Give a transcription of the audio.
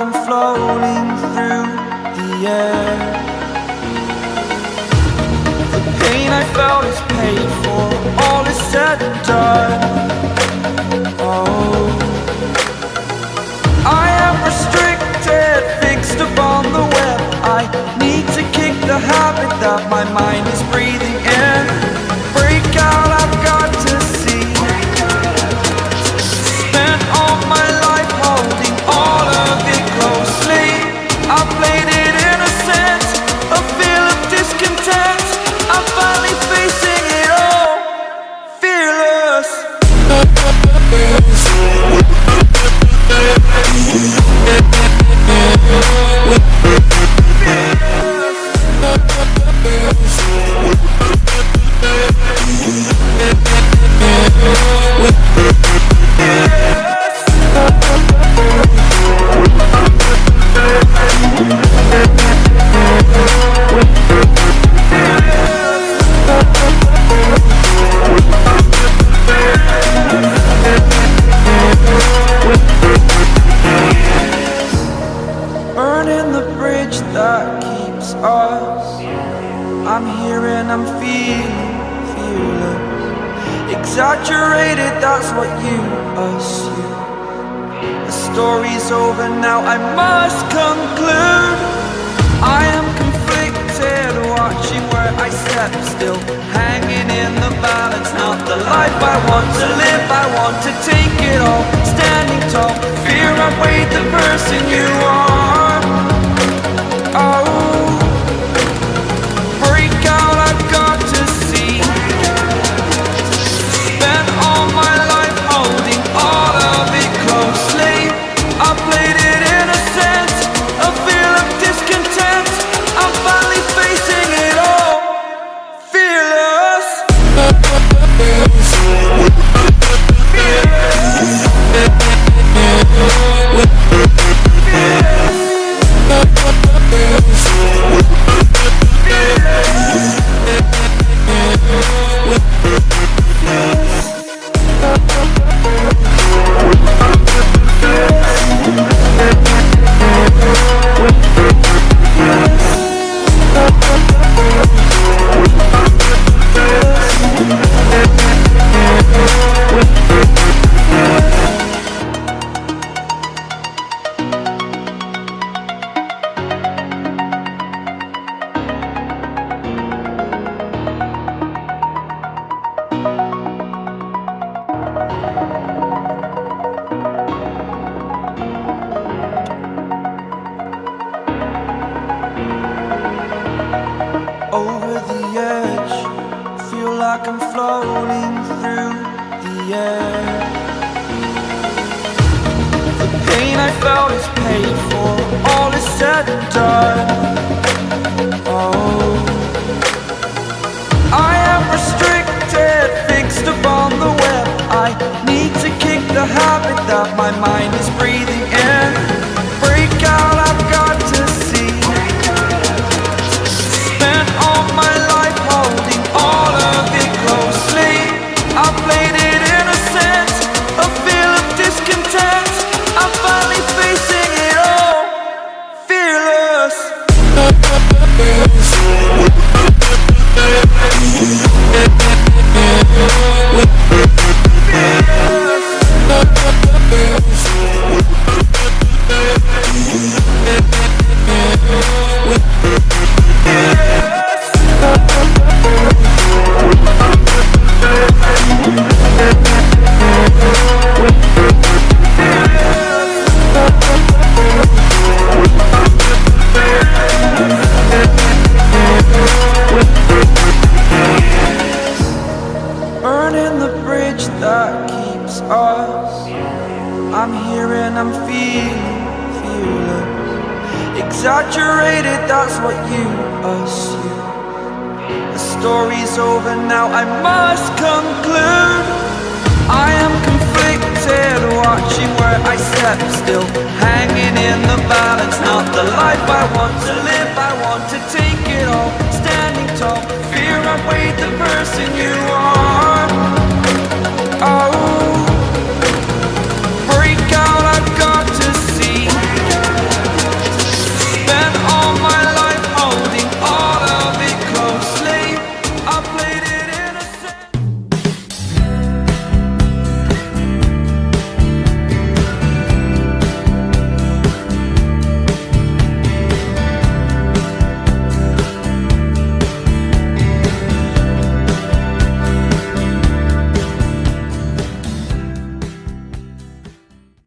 I'm floating through the air. The pain I felt is paid for, all is said and done. Oh, I am restricted, fixed upon the web. I need to kick the habit that my mind is breathing in. Break out, I've got to see. Spent all my life holding all of it closely. I played it innocent, a feel of discontent. I'm finally facing it all, fearless. Burning the bridge that keeps us. I'm here and I'm feeling fearless. Exaggerated, that's what you assume. The story's over now, I must conclude. I am conflicted, watching where I step still, hanging in the balance. Not the life I want to live, I want to take it all. Standing tall, fear outweighed the person you are. Oh, break out, I've got to see. Spent all my life holding all of it closely. I played it innocent, a feel of discontent. I'm finally facing it all, fearless. Over the edge, feel like I'm floating through the air. The pain I felt is paid for, all is said and done. Oh, I am restricted, fixed upon the web. I need to kick the habit that my mind is breathing in. Break out, I've got to see. Spent all my life holding all of it closely. I played it innocent, a feel of discontent. I'm finally facing it all, fearless. Burning the bridge that keeps us. I'm here and I'm feeling fearless. Exaggerated, that's what you assume. The story's over now, I must conclude. I am conflicted, watching where I step still, hanging in the balance. Not the life I want to live, I want to take it all. Standing tall, fear outweighed the person you are.